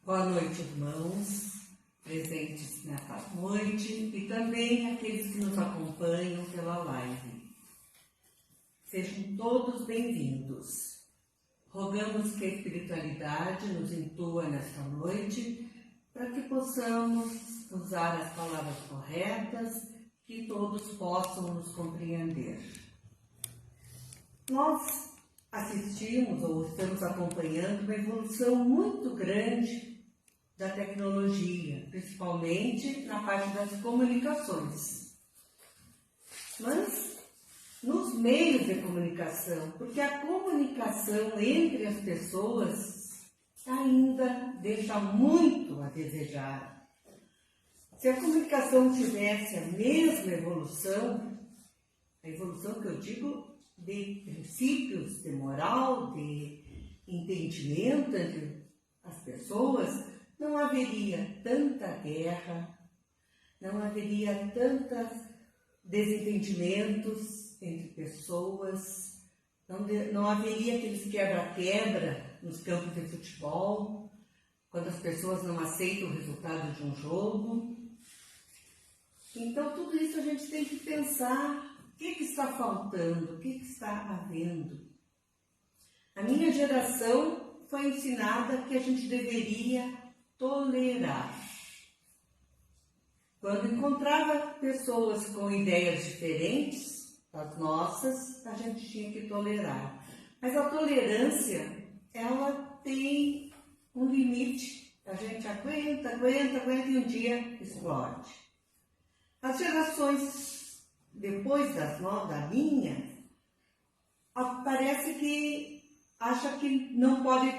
Boa noite, irmãos, presentes nesta noite e também aqueles que nos acompanham pela live. Sejam todos bem-vindos. Rogamos que a espiritualidade nos intua nesta noite para que possamos usar as palavras corretas, que todos possam nos compreender. Nós assistimos ou estamos acompanhando uma evolução muito grande da tecnologia, principalmente na parte das comunicações. Mas nos meios de comunicação, porque a comunicação entre as pessoas ainda deixa muito a desejar. Se a comunicação tivesse a mesma evolução, a evolução que eu digo de princípios, de moral, de entendimento entre as pessoas, não haveria tanta guerra, não haveria tantos desentendimentos entre pessoas, não haveria aqueles quebra-quebra nos campos de futebol, quando as pessoas não aceitam o resultado de um jogo. Então, tudo isso a gente tem que pensar. O que está faltando? O que está havendo? A minha geração foi ensinada que a gente deveria tolerar. Quando encontrava pessoas com ideias diferentes das nossas, a gente tinha que tolerar. Mas a tolerância, ela tem um limite. A gente aguenta e um dia explode. As gerações depois da minha, parece que acha que não pode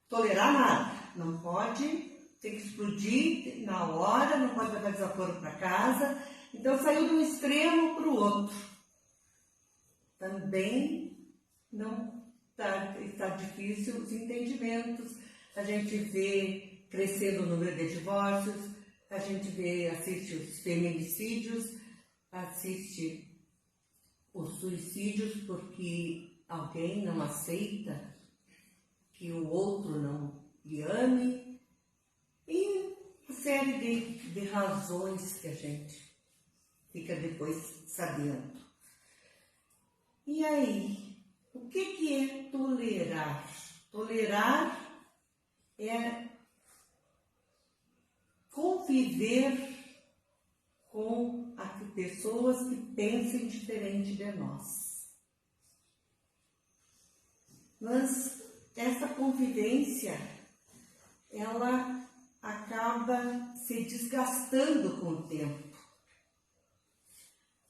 tolerar nada, não pode, tem que explodir na hora, não pode levar desaforo para casa. Então saiu de um extremo para o outro. Também não está difícil os entendimentos. A gente vê crescendo o número de divórcios, a gente assiste os feminicídios, assiste os suicídios porque alguém não aceita que o outro não lhe ame, e uma série de razões que a gente fica depois sabendo. E aí, o que é tolerar? Tolerar é conviver com pessoas que pensem diferente de nós. Mas essa convivência, ela acaba se desgastando com o tempo.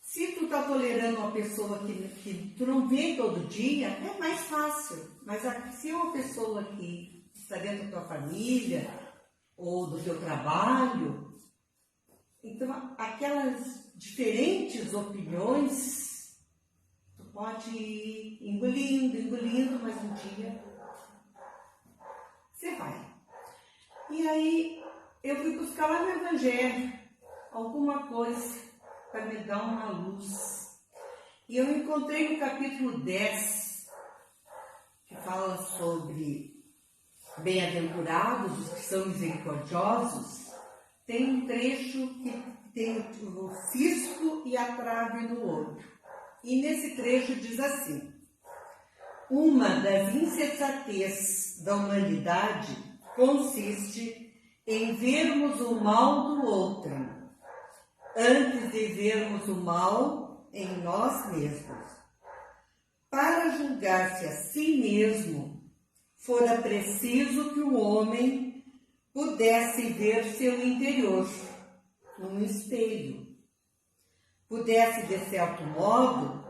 Se tu está tolerando uma pessoa que tu não vê todo dia, é mais fácil. Mas se é uma pessoa que está dentro da tua família ou do teu trabalho, então, aquelas diferentes opiniões, tu pode ir engolindo, mas um dia você vai. E aí, eu fui buscar lá no Evangelho alguma coisa para me dar uma luz. E eu encontrei no capítulo 10, que fala sobre bem-aventurados os que são misericordiosos. Tem um trecho que tem o cisco e a trave no olho. E nesse trecho diz assim: uma das insensatez da humanidade consiste em vermos o mal do outro, antes de vermos o mal em nós mesmos. Para julgar-se a si mesmo, fora preciso que o homem pudesse ver seu interior num espelho, pudesse, de certo modo,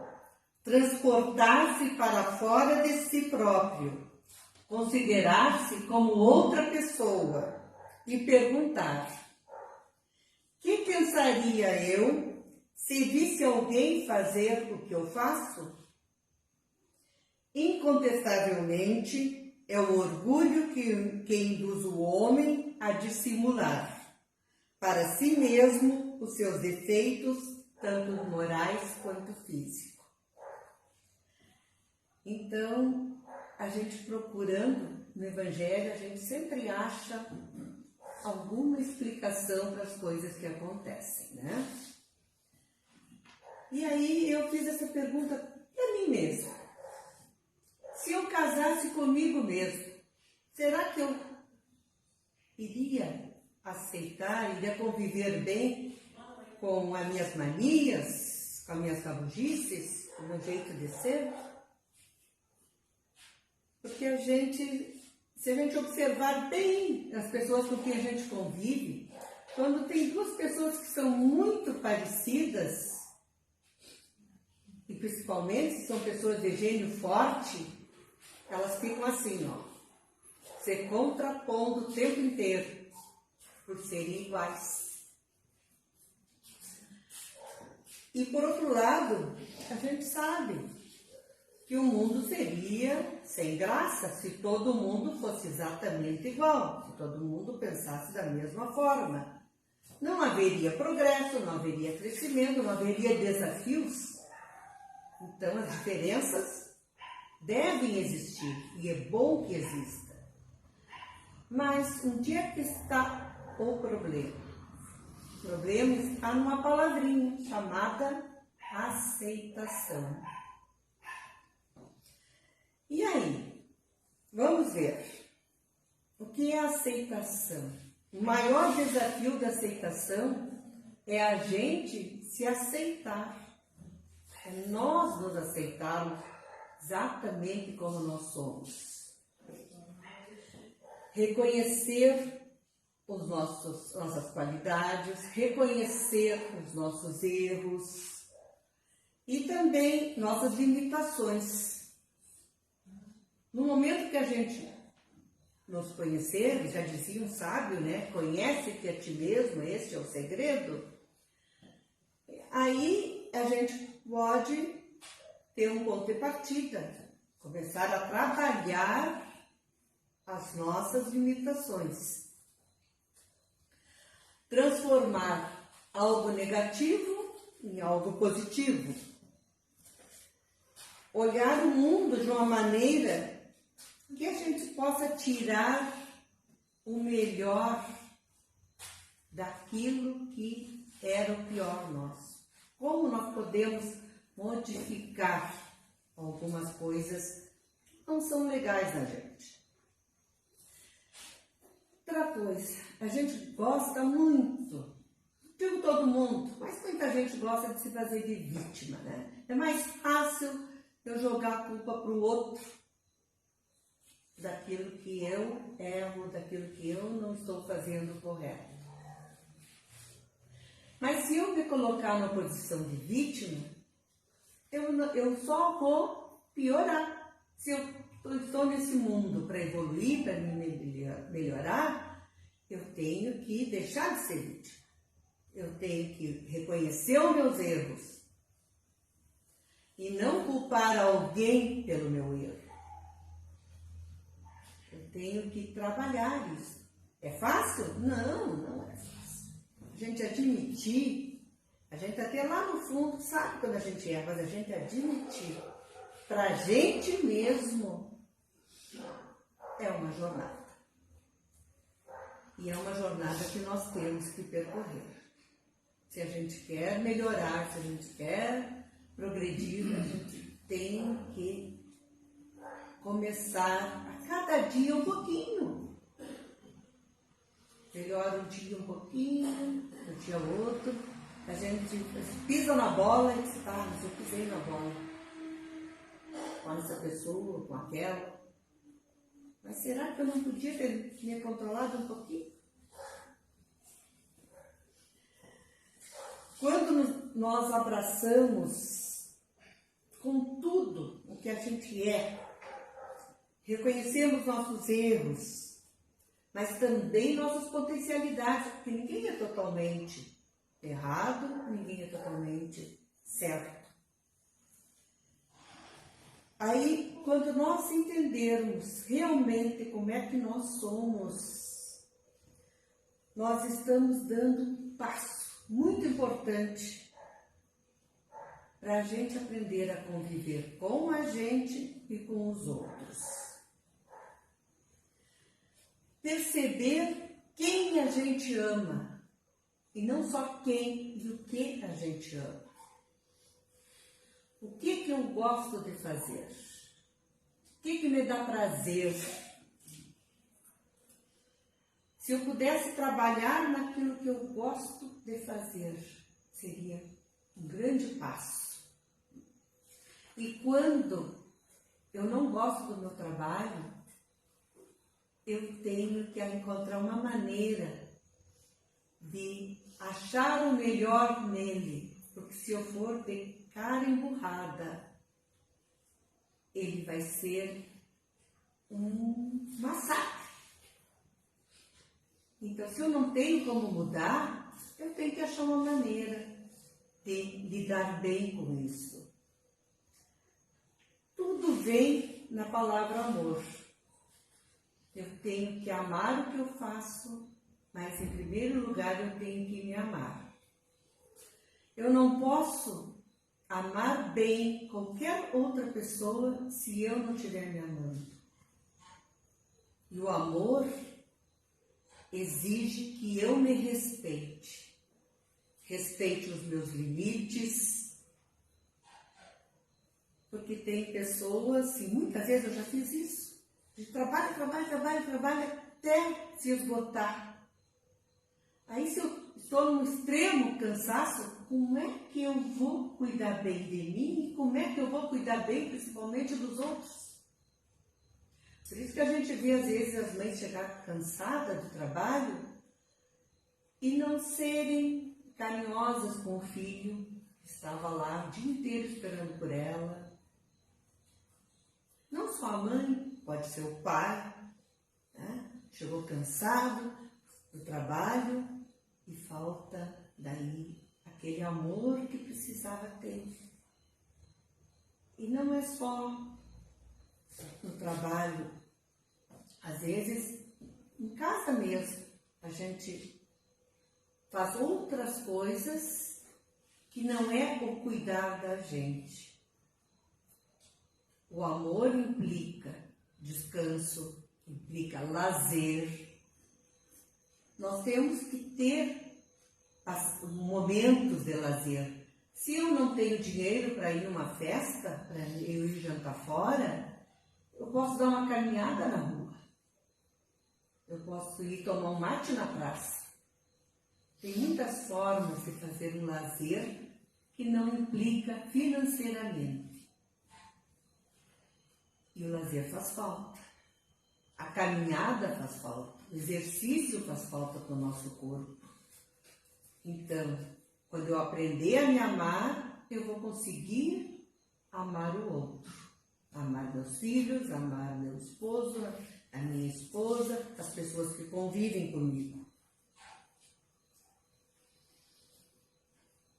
transportar-se para fora de si próprio, considerar-se como outra pessoa e perguntar: que pensaria eu se visse alguém fazer o que eu faço? Incontestavelmente, é o orgulho que induz o homem a dissimular para si mesmo os seus defeitos, tanto morais quanto físicos. Então, a gente procurando no Evangelho, a gente sempre acha alguma explicação para as coisas que acontecem, né? E aí eu fiz essa pergunta para mim mesma. Se eu casasse comigo mesmo, será que eu iria aceitar, iria conviver bem com as minhas manias, com as minhas cabugices, com o meu jeito de ser? Porque se a gente observar bem as pessoas com quem a gente convive, quando tem duas pessoas que são muito parecidas, e principalmente se são pessoas de gênio forte, elas ficam assim, ó, se contrapondo o tempo inteiro, por serem iguais. E por outro lado, a gente sabe que o mundo seria sem graça se todo mundo fosse exatamente igual, se todo mundo pensasse da mesma forma. Não haveria progresso, não haveria crescimento, não haveria desafios. Então, as diferenças devem existir e é bom que exista. Mas onde é que está o problema? O problema está numa palavrinha chamada aceitação. E aí, vamos ver. O que é aceitação? O maior desafio da aceitação é a gente se aceitar. É nós nos aceitarmos exatamente como nós somos. Reconhecer nossas qualidades, reconhecer os nossos erros e também nossas limitações. No momento que a gente nos conhecer, já dizia um sábio, né? Conhece-te a ti mesmo, este é o segredo. Aí a gente pode ter um ponto de partida, começar a trabalhar as nossas limitações. Transformar algo negativo em algo positivo. Olhar o mundo de uma maneira que a gente possa tirar o melhor daquilo que era o pior nosso. Como nós podemos modificar algumas coisas que não são legais na gente. Outra coisa, a gente gosta muito, digo todo mundo, mas muita gente gosta de se fazer de vítima, né? É mais fácil eu jogar a culpa para o outro daquilo que eu erro, daquilo que eu não estou fazendo correto. Mas se eu me colocar na posição de vítima, eu só vou piorar. Se eu estou nesse mundo para evoluir, para me melhorar, eu tenho que deixar de ser vítima. Eu tenho que reconhecer os meus erros e não culpar alguém pelo meu erro. Eu tenho que trabalhar isso. É fácil? Não é fácil. A gente admitir, a gente até lá no fundo sabe quando a gente erra, mas a gente admitir para a gente mesmo é uma jornada. E é uma jornada que nós temos que percorrer. Se a gente quer melhorar, se a gente quer progredir, a gente tem que começar a cada dia um pouquinho. Melhora um dia um pouquinho, um dia outro. A gente pisa na bola e diz, mas eu pisei na bola. Com essa pessoa, com aquela. Mas será que eu não podia ter me controlado um pouquinho? Quando nós abraçamos com tudo o que a gente é, reconhecemos nossos erros, mas também nossas potencialidades, porque ninguém é totalmente errado, ninguém é totalmente certo. Aí, quando nós entendermos realmente como é que nós somos, nós estamos dando um passo muito importante para a gente aprender a conviver com a gente e com os outros. Perceber quem a gente ama, e não só quem e o que a gente ama. O que eu gosto de fazer? O que me dá prazer? Se eu pudesse trabalhar naquilo que eu gosto de fazer, seria um grande passo. E quando eu não gosto do meu trabalho, eu tenho que encontrar uma maneira de achar o melhor nele, porque se eu for de cara emburrada, ele vai ser um massacre. Então, se eu não tenho como mudar, eu tenho que achar uma maneira de lidar bem com isso. Tudo vem na palavra amor. Eu tenho que amar o que eu faço, mas em primeiro lugar eu tenho que me amar. Eu não posso amar bem qualquer outra pessoa se eu não estiver me amando. E o amor exige que eu me respeite. Respeite os meus limites. Porque tem pessoas, e muitas vezes eu já fiz isso, de trabalho até se esgotar. Aí se eu estou num extremo cansaço, como é que eu vou cuidar bem de mim e como é que eu vou cuidar bem principalmente dos outros? Por isso que a gente vê às vezes as mães chegar cansadas do trabalho e não serem carinhosas com o filho que estava lá o dia inteiro esperando por ela. Não só a mãe, pode ser o pai, né? Chegou cansado do trabalho e falta daí aquele amor que precisava ter. E não é só no trabalho, às vezes em casa mesmo, a gente faz outras coisas que não é o cuidar da gente. O amor implica descanso, implica lazer. Nós temos que ter momentos de lazer. Se eu não tenho dinheiro para ir numa festa, para eu ir jantar fora, eu posso dar uma caminhada na rua. Eu posso ir tomar um mate na praça. Tem muitas formas de fazer um lazer que não implica financeiramente. E o lazer faz falta. A caminhada faz falta. O exercício faz falta para o nosso corpo. Então, quando eu aprender a me amar, eu vou conseguir amar o outro. Amar meus filhos, amar meu esposo, a minha esposa, as pessoas que convivem comigo.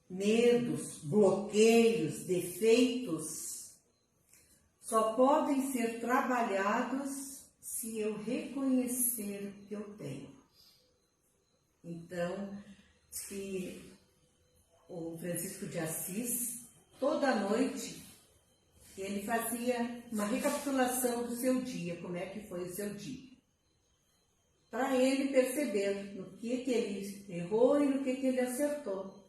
Medos, bloqueios, defeitos só podem ser trabalhados se eu reconhecer o que eu tenho. Então, se o Francisco de Assis, toda noite, ele fazia uma recapitulação do seu dia, como é que foi o seu dia. Para ele perceber no que ele errou e no que ele acertou.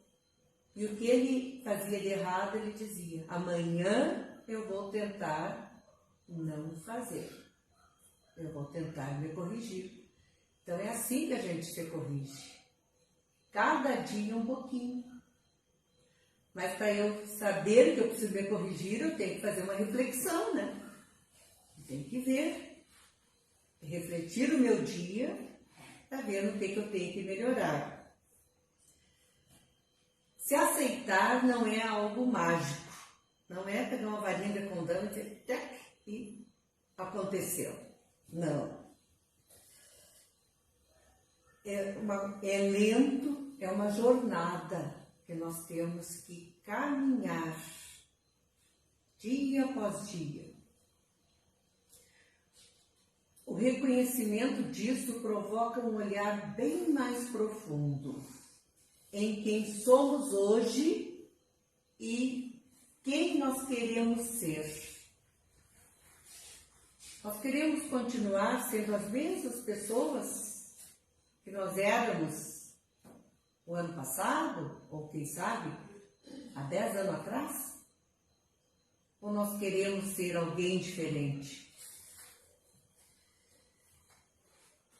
E o que ele fazia de errado, ele dizia: amanhã eu vou tentar não fazer. Eu vou tentar me corrigir. Então é assim que a gente se corrige. Cada dia um pouquinho. Mas para eu saber que eu preciso me corrigir, eu tenho que fazer uma reflexão, né? Eu tenho que ver, refletir o meu dia, para ver no que eu tenho que melhorar. Se aceitar não é algo mágico. Não é pegar uma varinha de condão e dizer, tac, e aconteceu. Não. É lento, é uma jornada que nós temos que caminhar dia após dia. O reconhecimento disso provoca um olhar bem mais profundo em quem somos hoje e quem nós queremos ser. Nós queremos continuar sendo as mesmas pessoas que nós éramos o ano passado, ou quem sabe, há 10 anos atrás? Ou nós queremos ser alguém diferente?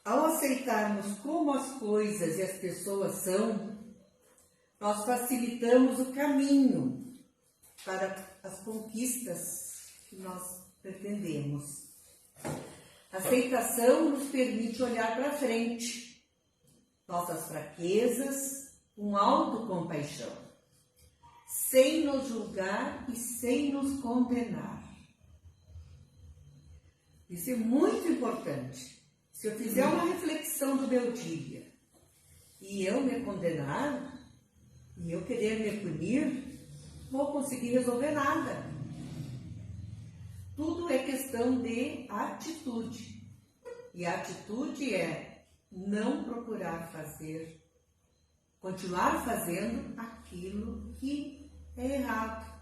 Ao aceitarmos como as coisas e as pessoas são, nós facilitamos o caminho para as conquistas que nós pretendemos. A aceitação nos permite olhar para frente, nossas fraquezas, com autocompaixão, sem nos julgar e sem nos condenar. Isso é muito importante. Se eu fizer uma reflexão do meu dia e eu me condenar e eu querer me punir, não vou conseguir resolver nada. Tudo é questão de atitude. E a atitude é não procurar fazer, continuar fazendo aquilo que é errado.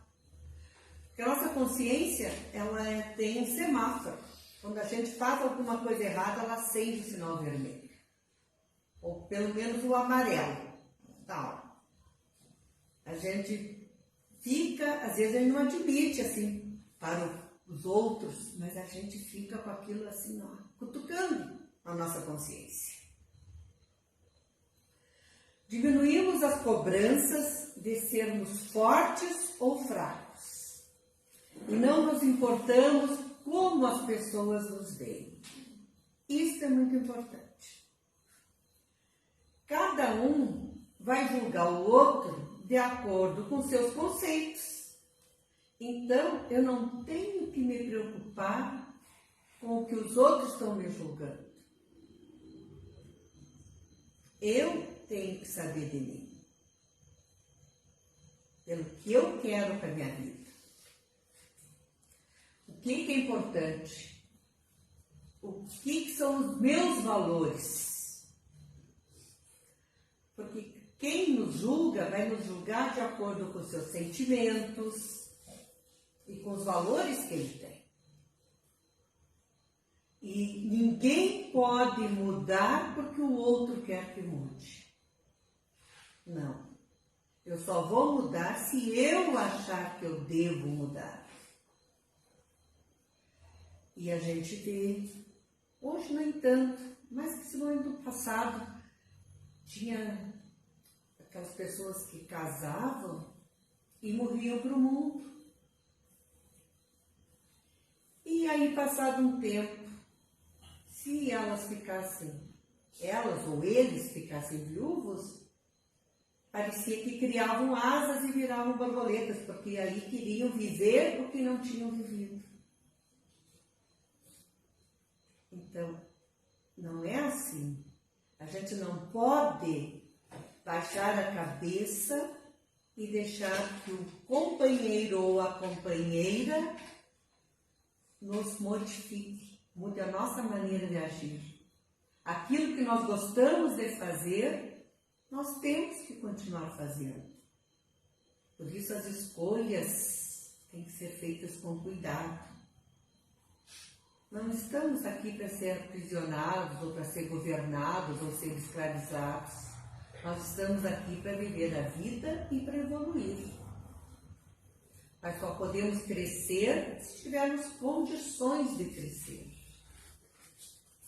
Porque a nossa consciência, ela tem um semáforo. Quando a gente faz alguma coisa errada, ela acende o sinal vermelho. Ou pelo menos o amarelo. Tal. A gente fica, às vezes a gente não admite assim para os outros, mas a gente fica com aquilo assim, ó, cutucando a nossa consciência. Diminuímos as cobranças de sermos fortes ou fracos. E não nos importamos como as pessoas nos veem. Isso é muito importante. Cada um vai julgar o outro de acordo com seus conceitos. Então, eu não tenho que me preocupar com o que os outros estão me julgando. Eu tenho que saber de mim. Pelo que eu quero para a minha vida. O que é importante? O que são os meus valores? Porque quem nos julga vai nos julgar de acordo com os seus sentimentos e com os valores que ele tem. E ninguém pode mudar porque o outro quer que mude. Não. Eu só vou mudar se eu achar que eu devo mudar. E a gente vê, hoje nem tanto, mas principalmente no passado, tinha aquelas pessoas que casavam e morriam para o mundo. E aí, passado um tempo, se elas ou eles ficassem viúvos, parecia que criavam asas e viravam borboletas, porque aí queriam viver o que não tinham vivido. Então, não é assim. A gente não pode baixar a cabeça e deixar que o companheiro ou a companheira nos modifique, mude a nossa maneira de agir. Aquilo que nós gostamos de fazer, nós temos que continuar fazendo. Por isso as escolhas têm que ser feitas com cuidado. Não estamos aqui para ser aprisionados, ou para ser governados, ou ser escravizados. Nós estamos aqui para viver a vida e para evoluir. Mas só podemos crescer se tivermos condições de crescer.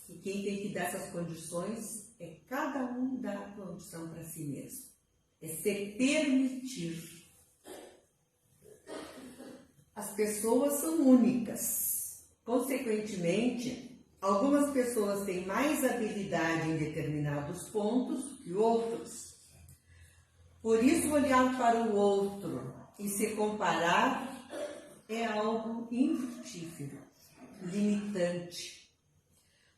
E quem tem que dar essas condições é cada um dar a condição para si mesmo. É se permitir. As pessoas são únicas. Consequentemente, algumas pessoas têm mais habilidade em determinados pontos que outros. Por isso, olhar para o outro e se comparar é algo infrutífero, limitante.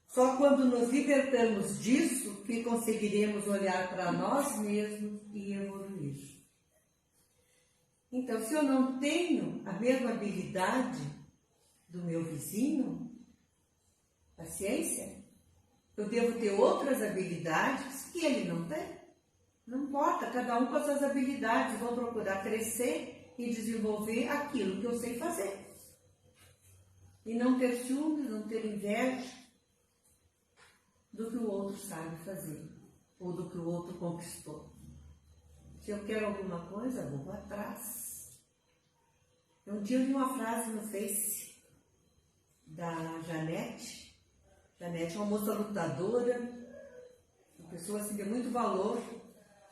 Só quando nos libertamos disso que conseguiremos olhar para nós mesmos e evoluir. Então, se eu não tenho a mesma habilidade do meu vizinho, paciência, eu devo ter outras habilidades que ele não tem. Não importa, cada um com as suas habilidades, vou procurar crescer e desenvolver aquilo que eu sei fazer. E não ter ciúmes, não ter inveja do que o outro sabe fazer. ou do que o outro conquistou. Se eu quero alguma coisa, eu vou atrás. Um dia eu vi uma frase no Face da Janete. Janete é uma moça lutadora, uma pessoa assim, de muito valor.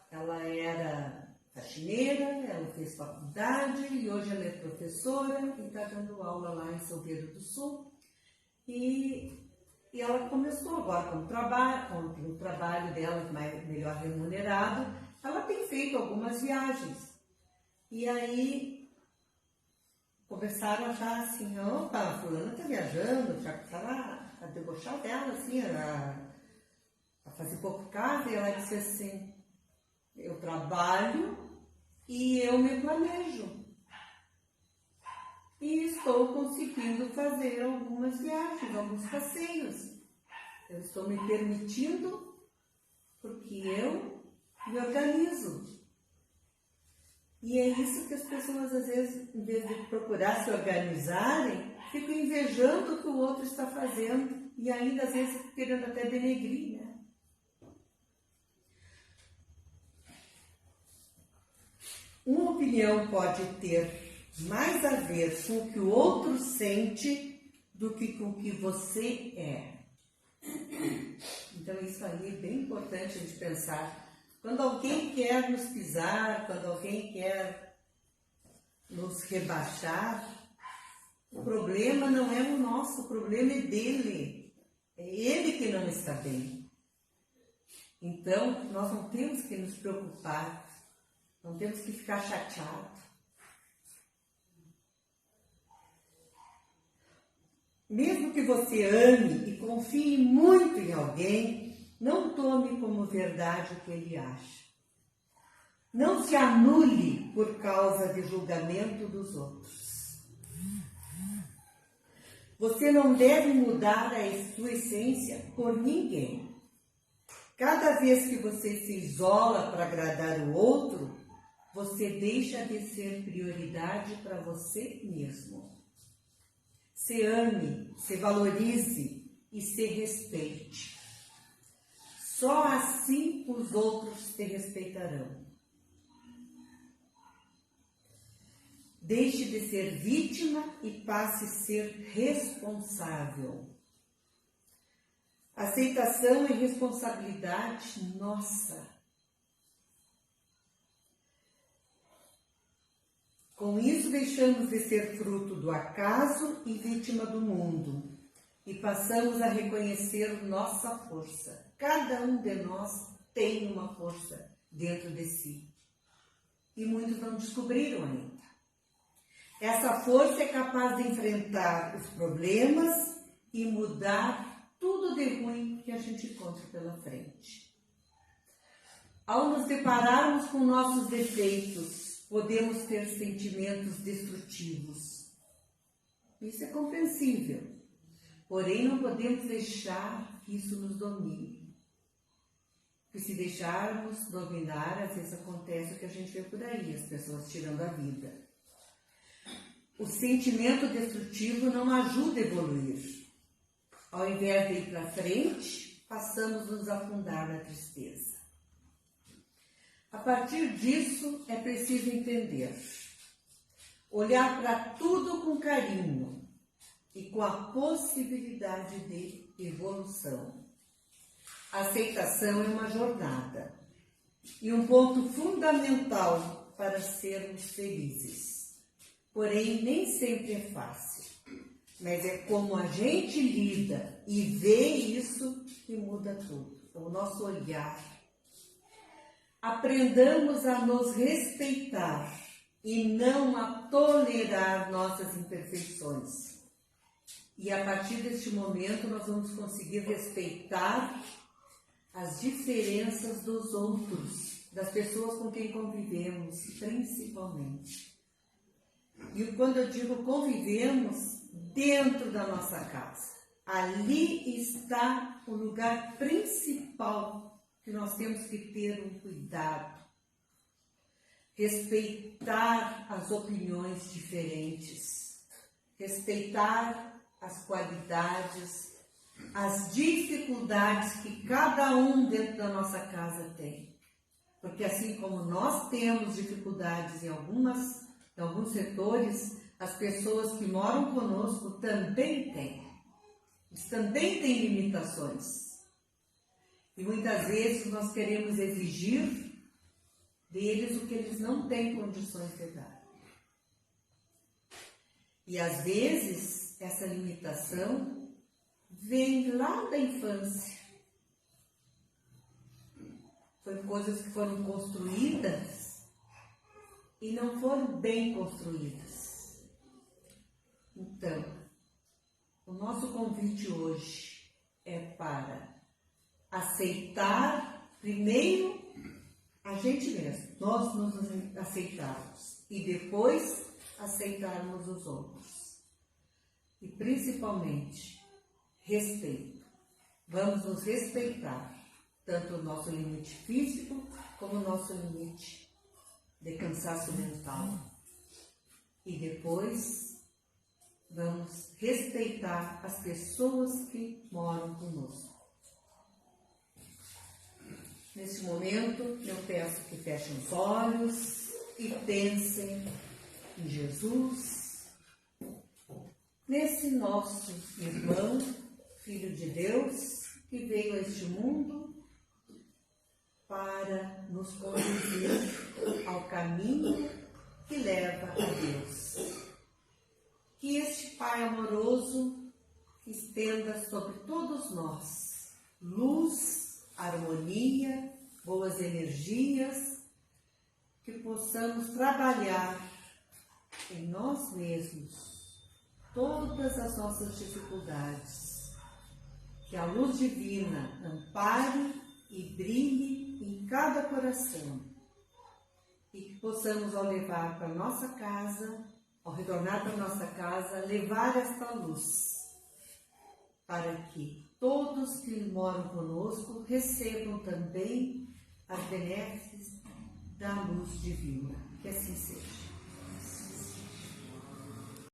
Ela era faxineira, ela fez faculdade e hoje ela é professora e está dando aula lá em São Pedro do Sul. E ela começou agora com o trabalho dela melhor remunerado. Ela tem feito algumas viagens. E aí começaram a achar assim, opa, a fulana está viajando, já está a debochar dela, assim, a fazer pouco caso. E ela disse assim, eu trabalho e eu me planejo. E estou conseguindo fazer algumas viagens, alguns passeios. Eu estou me permitindo porque eu me organizo. E é isso que as pessoas, às vezes, em vez de procurar se organizarem, ficam invejando o que o outro está fazendo e ainda, às vezes, querendo até denegrir, né? Uma opinião pode ter mais a ver com o que o outro sente do que com o que você é. Então, isso aí é bem importante a gente pensar. Quando alguém quer nos pisar, quando alguém quer nos rebaixar, o problema não é o nosso, o problema é dele. É ele que não está bem. Então, nós não temos que nos preocupar, não temos que ficar chateados. Mesmo que você ame e confie muito em alguém, não tome como verdade o que ele acha. Não se anule por causa de julgamento dos outros. Você não deve mudar a sua essência por ninguém. Cada vez que você se isola para agradar o outro, você deixa de ser prioridade para você mesmo. Se ame, se valorize e se respeite. Só assim os outros te respeitarão. Deixe de ser vítima e passe a ser responsável. Aceitação e responsabilidade nossa. Com isso, deixamos de ser fruto do acaso e vítima do mundo e passamos a reconhecer nossa força. Cada um de nós tem uma força dentro de si e muitos não descobriram ainda. Essa força é capaz de enfrentar os problemas e mudar tudo de ruim que a gente encontra pela frente. Ao nos depararmos com nossos defeitos, podemos ter sentimentos destrutivos. Isso é compreensível. Porém, não podemos deixar que isso nos domine. Porque se deixarmos dominar, às vezes acontece o que a gente vê por aí, as pessoas tirando a vida. O sentimento destrutivo não ajuda a evoluir. Ao invés de ir para frente, passamos a nos afundar na tristeza. A partir disso, é preciso entender. Olhar para tudo com carinho e com a possibilidade de evolução. A aceitação é uma jornada e um ponto fundamental para sermos felizes. Porém, nem sempre é fácil, mas é como a gente lida e vê isso que muda tudo. O nosso olhar. Aprendamos a nos respeitar e não a tolerar nossas imperfeições. E a partir deste momento nós vamos conseguir respeitar as diferenças dos outros, das pessoas com quem convivemos, principalmente. E quando eu digo convivemos, dentro da nossa casa. Ali está o lugar principal que nós temos que ter um cuidado. Respeitar as opiniões diferentes, respeitar as qualidades, as dificuldades que cada um dentro da nossa casa tem. Porque assim como nós temos dificuldades em alguns setores, as pessoas que moram conosco também têm. Eles também têm limitações. E muitas vezes nós queremos exigir deles o que eles não têm condições de dar. E às vezes essa limitação vem lá da infância. Foi coisas que foram construídas e não foram bem construídas. Então, o nosso convite hoje é para aceitar primeiro a gente mesmo, nós nos aceitarmos e depois aceitarmos os outros. E principalmente, respeito. Vamos nos respeitar, tanto o nosso limite físico como o nosso limite de cansaço mental. E depois, vamos respeitar as pessoas que moram conosco. Neste momento, eu peço que fechem os olhos e pensem em Jesus, nesse nosso irmão, Filho de Deus, que veio a este mundo para nos conduzir ao caminho que leva a Deus. Que este Pai amoroso estenda sobre todos nós luz, harmonia, boas energias, que possamos trabalhar em nós mesmos todas as nossas dificuldades, que a luz divina ampare e brilhe em cada coração e que possamos, ao levar para nossa casa, ao retornar para nossa casa, levar esta luz para que todos que moram conosco recebam também as benesses da luz divina. Que assim seja.